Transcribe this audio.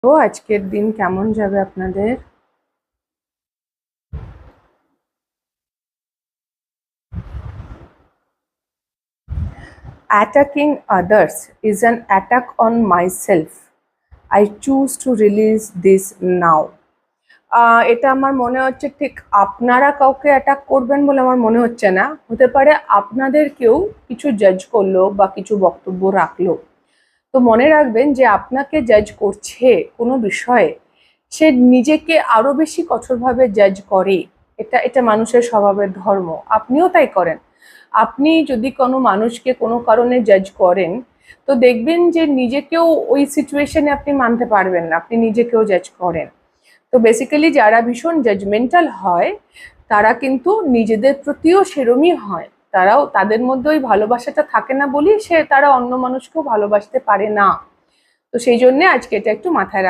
তো আজকের দিন কেমন যাবে আপনাদের? Attacking others is an attack on myself. I choose to release this now. এটা আমার মনে হচ্ছে ঠিক আপনারা কাউকে অ্যাটাক করবেন বলে আমার মনে হচ্ছে না। হতে পারে আপনাদের কেউ কিছু জাজ করলো বা কিছু বক্তব্য রাখলো। তো মনে রাখবেন যে আপনাকে জাজ করছে কোনো বিষয়ে, সে নিজেকে আরো বেশি কঠোরভাবে জাজ করে। এটা এটা মানুষের স্বভাবের ধর্ম, আপনিও তাই করেন। আপনি যদি কোনো মানুষকে কোনো কারণে জাজ করেন, তো দেখবেন যে নিজেকেও ওই সিচুয়েশনে আপনি মানতে পারবেন না, আপনি নিজেকেও জাজ করেন। তো বেসিক্যালি যারা ভীষণ জাজমেন্টাল হয়, তারা কিন্তু নিজেদের প্রতিও সেরমই হয়। তারাও, তাদের মধ্যে ওই ভালোবাসাটা থাকে না বলেই তারা অন্য মানুষকেও ভালোবাসতে পারে না। তো সেই জন্য আজকে এটা একটু মাথায় রাখ।